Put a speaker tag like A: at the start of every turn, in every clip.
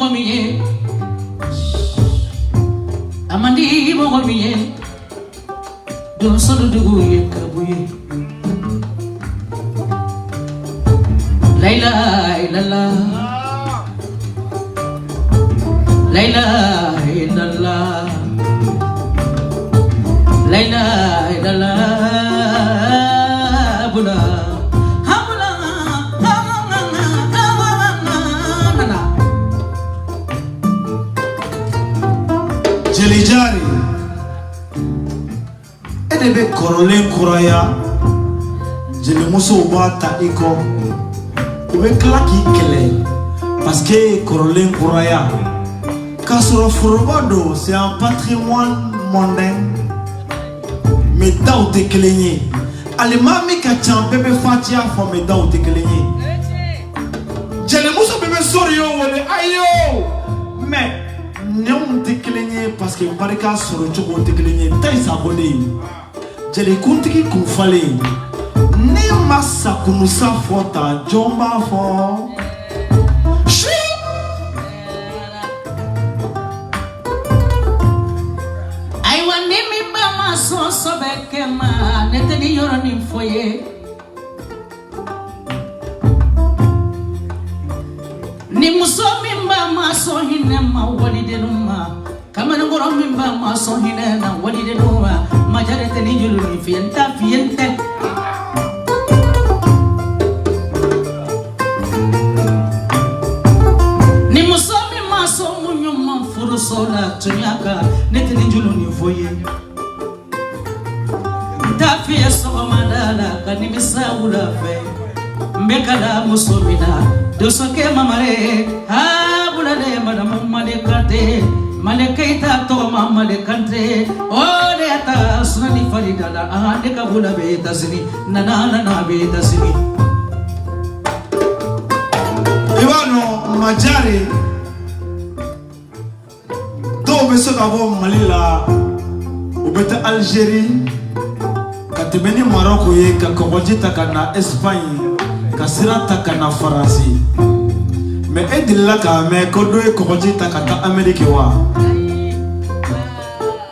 A: mogomiye amandi mogomiye don solo duguye kabuye Laila ilala Laila ilala Laila ilala bula
B: Jelijari edebe korolen kuraya jeli muso bata iko ube klaki kele parce que korolen kuraya kasoro furobado c'est un patrimoine mondain mais daw te kelenye alimami ka chan bebe fatia fo me daw te kelenye jeli muso bebe sorio wole ayo mais non te kelenye parce que barika soro chogo te kelenye tay sabode jeli kuntiki kufale ne massa kunusa fota jomba fo
A: I want me mama so bekema nete ni yoro ni foye ni musomi mama so hinema walide numa kama ngoro mimba ma so hinena walide numa majarete ni julu ni fiente ni musomi ma so munyuma furu sola tunyaka nete ni julu ni foye tafia so mandala kanimisa ulafe mbekala musomina dosoke mamare ha bulade madam malekate malekaita to mamalekante ode ata sunani faridala ande kabula be tasini nana be tasini
B: Iwano majari do beso kabo malila ubeta Algérie katibeni Morocco ye ka kobojita kana Espagne kasirata kana France mais edilla ka me kodo e kobojita kata Amérique wa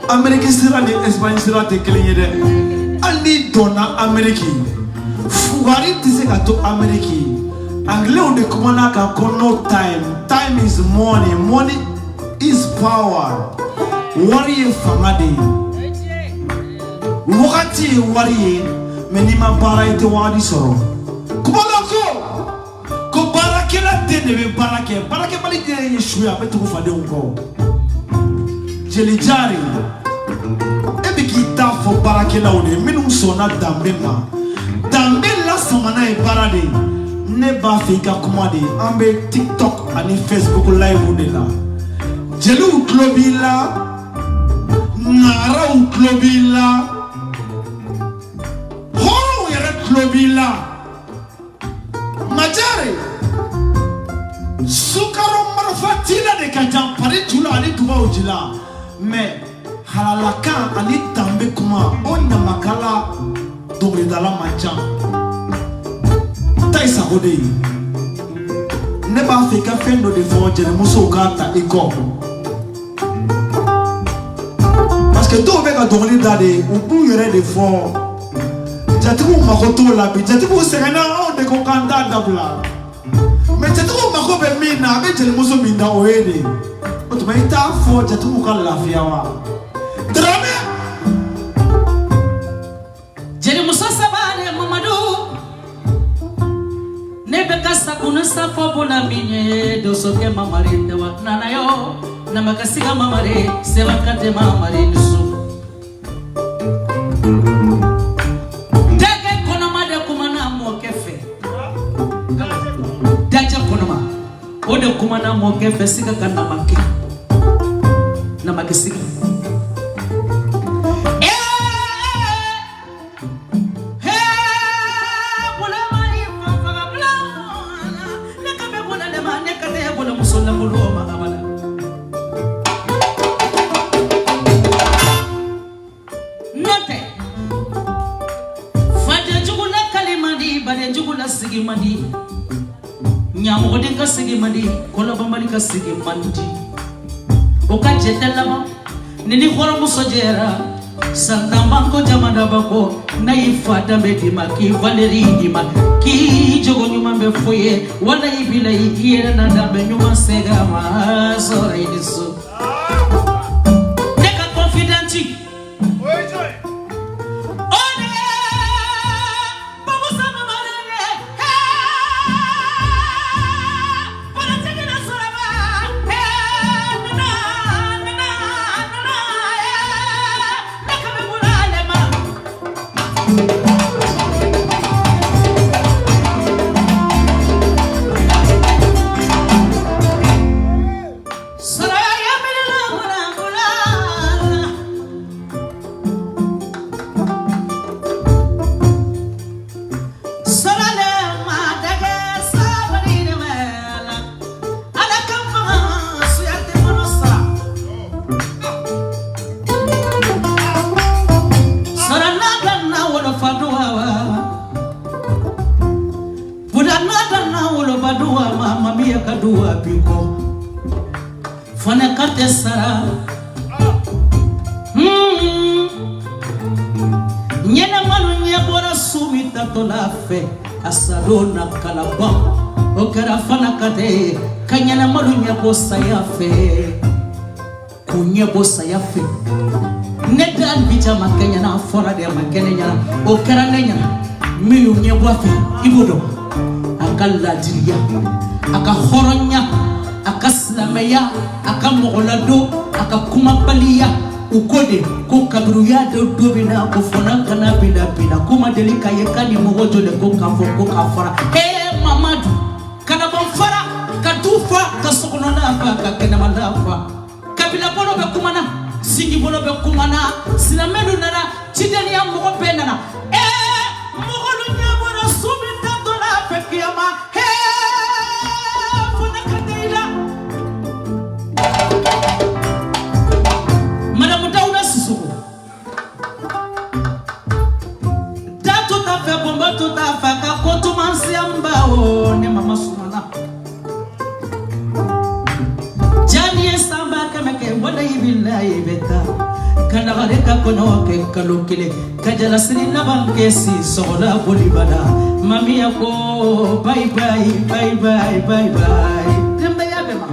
B: Amérique sira ni Espagne sira te kelenye de andi dona Amérique fugari tise ka to Amérique anglais on de komana ka kono time is money, money is power worry famade wakati worry menima bara ite wadi soro kubaloko ko barake la tene be barake bali de yeshuya betu ko fade unko Jelijari ebi kita fo barake la one minu sona dambe la samana e barade ne ba fika komade ambe TikTok ani Facebook live de la jelu globila ngara u globila Globila Majare Sukaro Marafatina de Kajam Paritula ani Tuba Ujila mais Halalaka ani Tambe Kuma Onya Makala Dobridala Majam Taisa Hode Neba Fika Fendo de Forge Muso Gata Iko parce que tout avec un doré d'adé ou pour y des forts jatibu makoto la bi jatibu serena on de kokanda dabla mais jatibu makobe mina be jeli muso minda oede otumaita fo jatibu kan lafiawa drame
A: jeli muso sabane mamadou nebe kasa kuna safo bona minye dosoke mamare dewa nana yo namakasiga mamare sebakate mamare nisu ode kumana moke fesika kana make na makisiga bula mari fa bula na kabe bula le mane kate bula musolla bulu ma amala note fade jugula kalimadi bare jugula sigimadi Nyamo de ka sigi mandi kola bambali ka sigi mandi o ka jetela ma nini khoro musojera santamba ko jamanda bako na ifata medima ki valeri dima ki jogo nyuma be foye wala ibila ikiera na dambe nyuma sega ma so idiso neka confidenti kadua biko fana karte sara nyena manu nyabora sumi tatola fe asadona kalaba okara fana kate kanyana manu nyabo sayafe kunyabo sayafe nedan bija makanya na fora de makenya okara nenya miyu nyabo afi ibodo akalla diriya aka horonya aka slamaya aka mogolado aka kumabaliya ukode ko kabruya do bina ko fona kana bina kuma delika yekani mogojo le ko kafo ko kafara mamadu kana bonfara katufa kasokono nafa kakena madafa kabila bono be kumana singi bono be kumana silamelu nana chideni ya mogo penana mogolu nyabora subita dola fekiyama Madame Daouda Sissoko Dato ta fe bomba to ta fa ka koto mansi amba o ne mama sumana Jani samba kameke wala ibillahi beta kana gare ka kono ke kalokile kajala sini na banke si sola bolibada mami yako bye bye tembe ya bema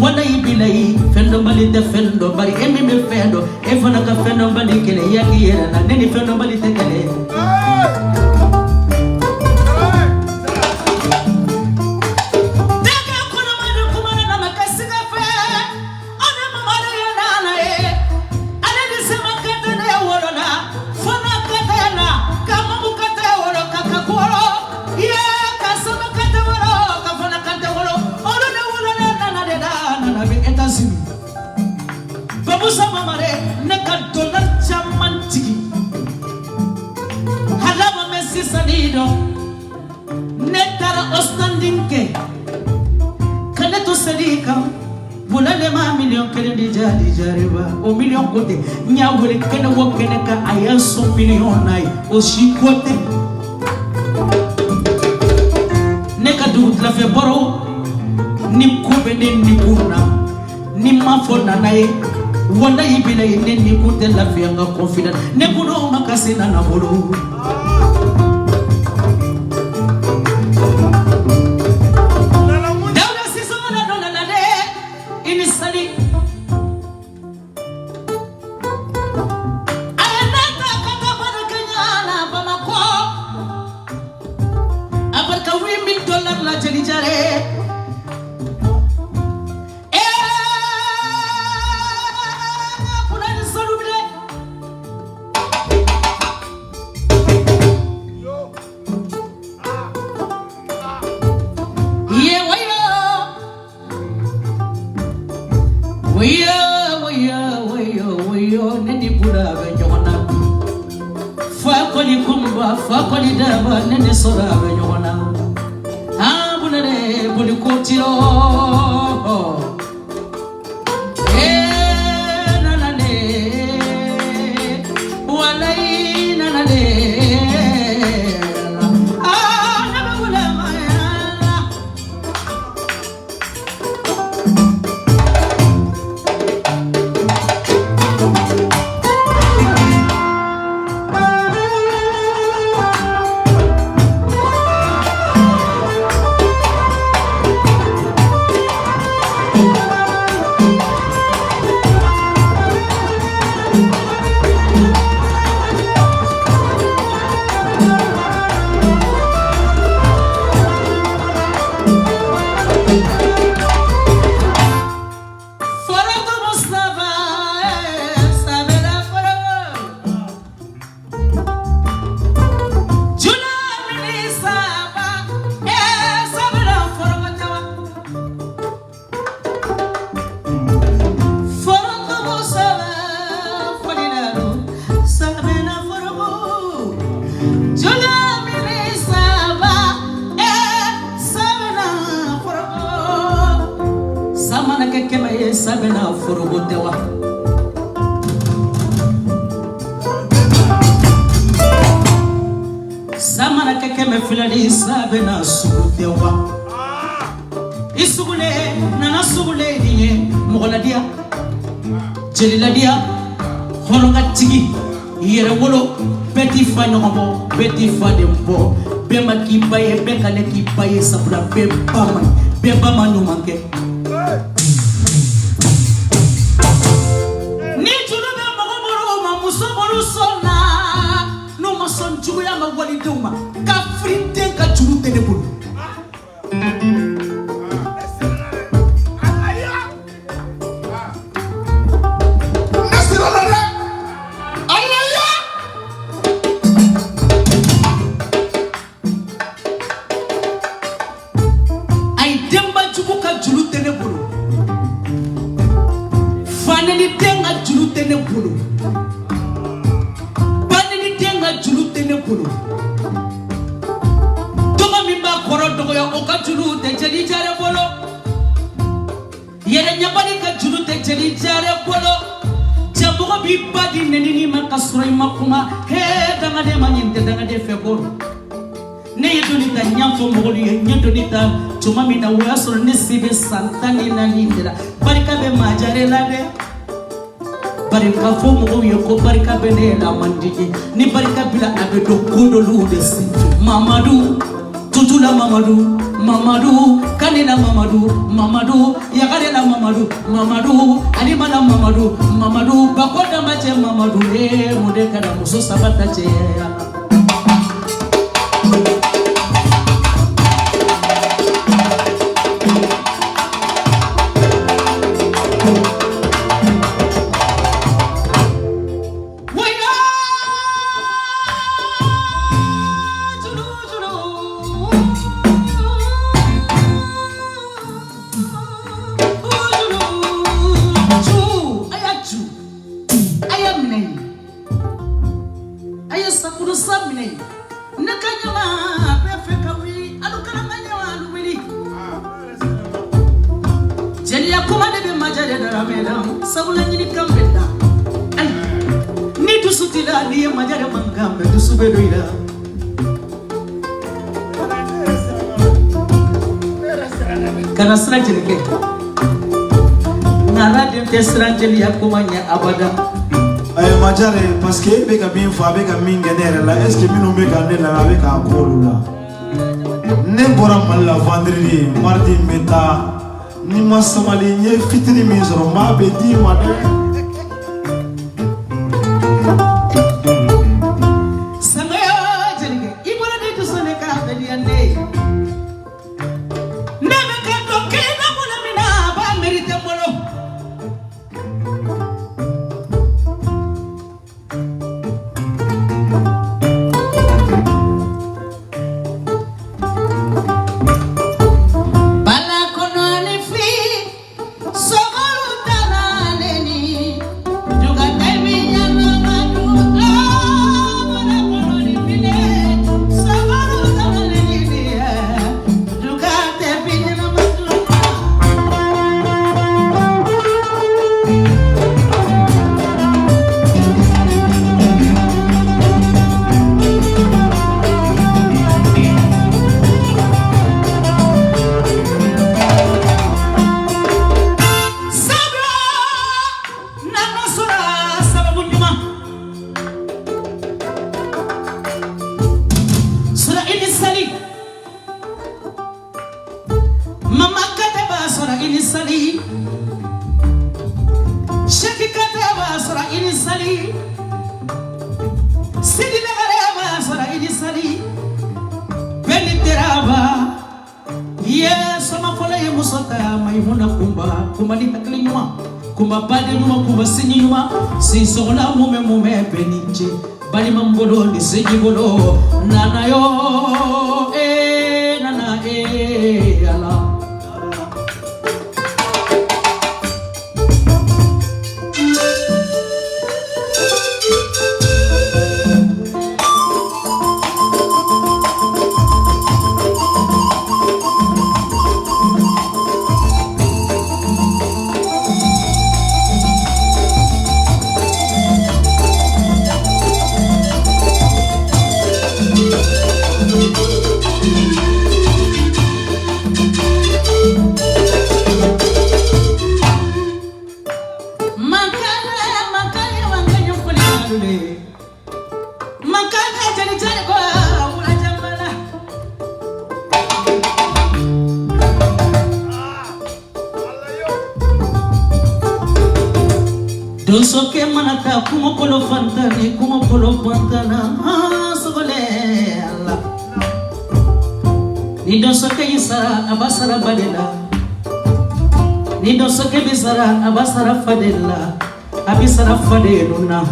A: Wala ibilai fendo bali te fendo bari emi me fendo e fana ka fendo bali kele yaki yera na neni fendo bali te kele daga kono madu kumana na makasiga fe ona mamara yana na ale ni sema kete na wala fana kete na kama mukate wala kakakoro ya kasama kete wala kafana kete wala Babu sama mare neka dolar zaman tigi halama Messi sanido netara ostandinke kane to sedika bulale ma million kele di jariba o million kote nyawole kene wo kene ka ayan so million nai o shi kote neka du la fe boro ni kubene ni kuna ni mafona nae wanda ibile ne ni kutela fianga confident ne kuno makasina na bolo
C: Nana
A: la jeli jare fakoli daba nene sora benyona abunere buli kotiro nanane walai nanane nabula maya sabena forogotewa samana kekeme filani sabena sugutewa isugule nana sugule diye mogoladia jeliladia horongatigi yere wolo beti fa nyombo beti fa dembo bema kibaye bekale kibaye sabra beba nyumanke juguya ma wali duma ka frite ka juru tenebul ay demba jugu ka juru tenebul faneli tenga juru tenebul Toga mimba koro dogo ya oka juru te jeli jare bolo yere nyabali ka juru te jeli jare bolo jabugo bi badi nenini makasura makuma he danga de manyinte danga de febolo ne yedoni ta nyamfo mogoli yedoni ta tuma mina waso ne sibe santani na nindira barika be majare la de barika fo mo yoko barika bene la mandiji ni barika bila abedo kondolu de si Mamadou tutula Mamadou kanena Mamadou yagarela Mamadou alimana Mamadou bakoda mache Mamadou mudeka na muso sabata che kana sranjelike nara de tesranjeli yakumanya abada
B: ay majare parce que be ka bin fa be ka min genere la est ce que minu be ka ne la be ka kolu la ne bora mal la vendredi mardi meta ni masamali nye fitri mi zoro ma be di ma de
A: inisali Sheki Kataba sara inisali Sidi Nagareba sara inisali Beni Teraba Yes, sama fola ye musota maimuna kumba ni takli nyuma kumba bade nyuma kumba sinyi nyuma si sola mume beniche bali mambolo ni seji bolo nana yo ala Doso ke manata kumo polo fantani kumo polo pantana sogole Allah ni doso ke isara abasara badela ni doso ke bisara abasara fadela abisara fadeluna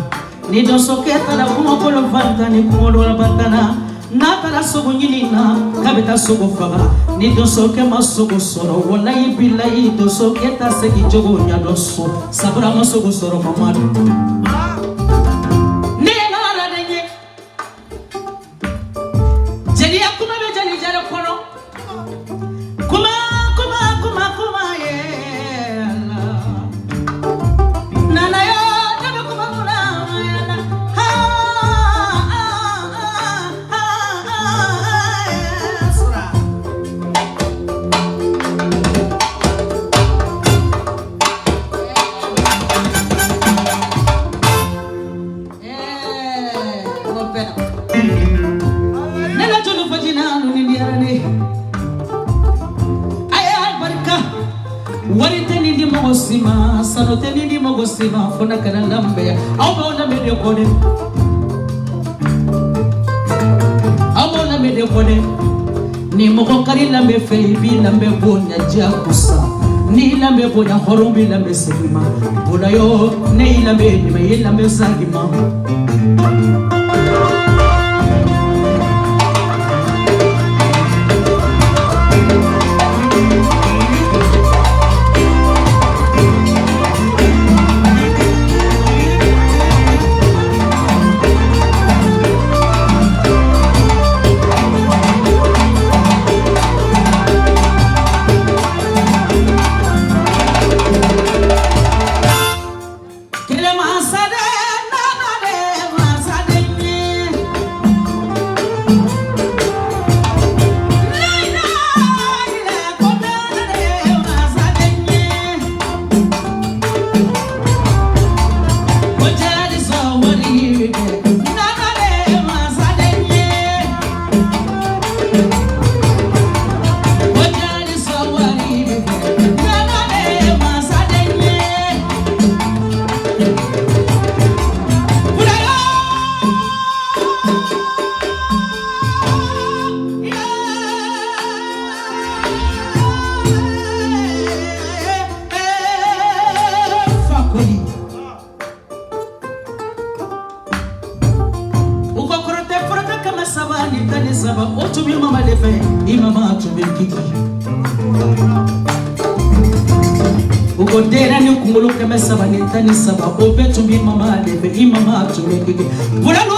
A: ni doso ke tala kumo polo fantani kumo polo pantana na tala sogo nyinina kabeta sogo faga ni doso ke masogo soro wallahi billahi doso ke ta segi jogo nya doso sabra masogo soro mamadu ni na la denye jeli akuma be jeli jara kono kuma ye Allah nana yo tabe kuma mula ya Wariteni di mogosima, sanoteni di mogosima, fona kana lambe, awona mede kone. Awona mede kone. Ni mogo kari lambe feibi lambe bonya jakusa. Ni lambe bonya horombi lambe segima. Bola yo ne lambe ni me lambe sagima. Ugodera ni kungolo kama saba ni tani saba obetu mi mama lebe imama tumekike bulalo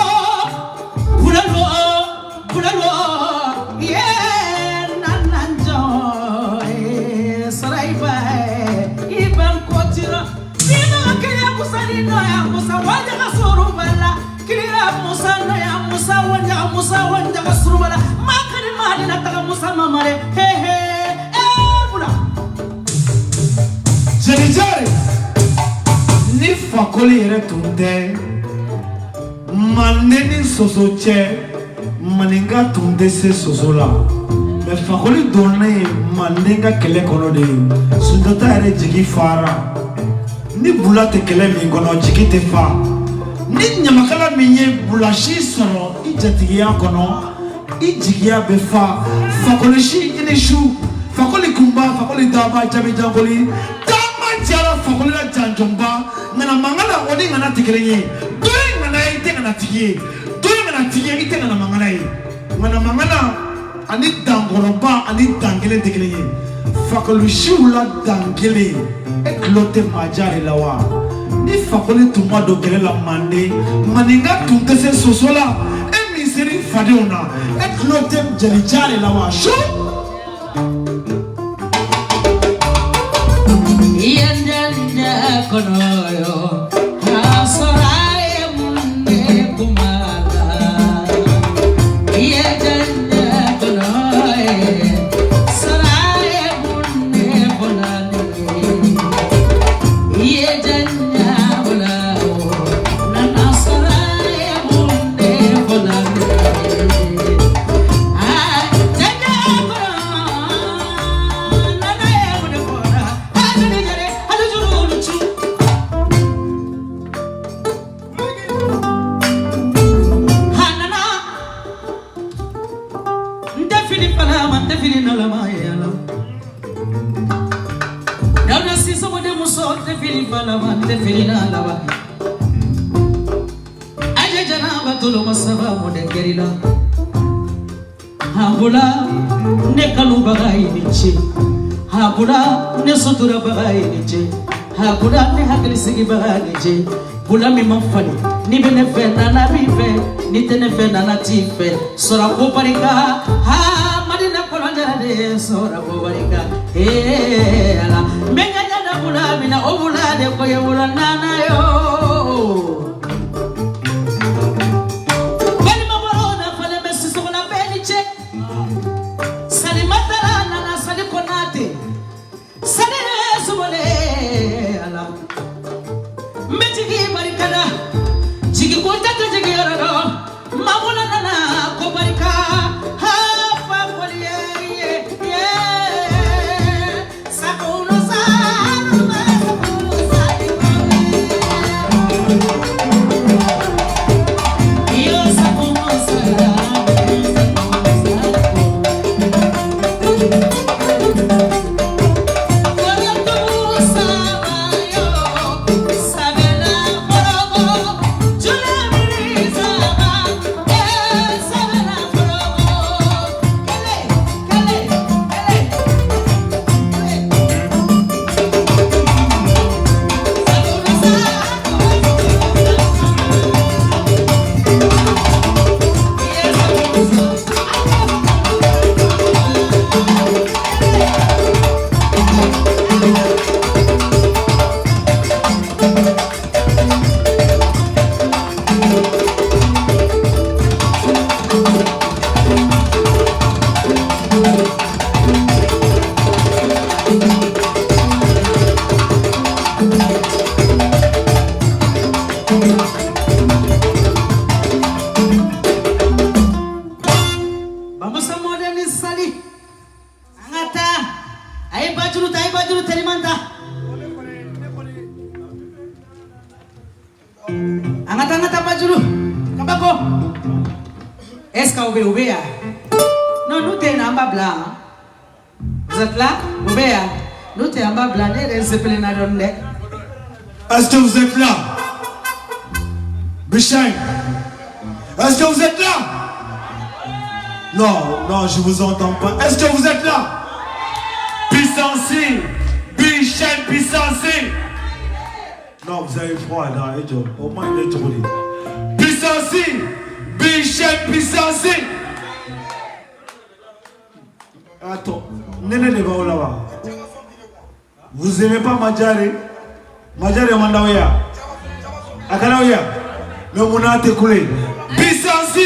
A: yeah nananjo saraiba iban kotira ina kaya musalino ya musawanja kasurubala kila musana ya musawanja kasurubala makani mali nataka musama mare bula
B: Jenijari ni fakoli yɛrɛ tun tɛ mande ni soso cɛ maninka tun tɛ se soso la mais fakoli donné mandenga kele kono de sundata ere jigi fara ni bulate kele mi kono jigi te fa ni nyamakala minye bulashi soro I jatigiya kono I jigiya be fa fakoli shi ine shu fakoli kumba fakoli daba jabi jangoli dama jara fakoli la janjomba ngana mangala odi ngana tikirenye doy ngana ite ngana tikiye doy ngana tikiye ite ngana mangala yi ngana mangala ani dangoroba ani dangele tikirenye fakoli shi ula dangele eklote majari lawa ni fakoli tuma do kele la mande maninga tunte se sosola e miseri fadeona eklote jalijari lawa shu
A: Yendenda konoyo Hasoraye munde kumala Yendenda konoye Soraye munde bonani Yendenda bolao Nana soraye munde bonani Habula ne kalu bagai niche habula ne sutura bagai niche habula ne hakili sigi bagai niche bula mi manfani ni bene fe na bife ni tene fe na tife sora ko parika ha madina kolanja de sora ko parika ala menga na bula mina obula de ko yula nana yo Est-ce qu'on veut ouvrir? Non, nous t'es en bas blanc. Vous êtes là? Ouvrir. Nous t'es en bas blanc. Est-ce
B: que vous êtes là? Bichang, est-ce que vous êtes là? Non, non, je vous entends pas. Est-ce que vous êtes là? Puissance, Bichang, puissance. Non, vous avez froid là, au moins il est trop dit. Puissance, Bichang, puissance. Attends, Nene de Baoulawa. Vous aimez pas Madjari? Madjari Mandaoya. Akanaoya. Le Mouna te coulé. Puissance,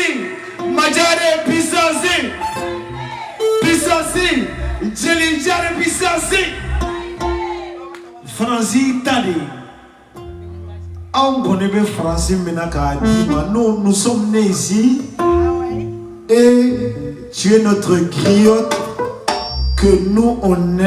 B: Madjari, puissance. Puissance, Djelinjari, puissance. Francis Tadi. On connaît bien Francis Menaka. Nous sommes nés ici. Et tu es notre griotte. que nous on aime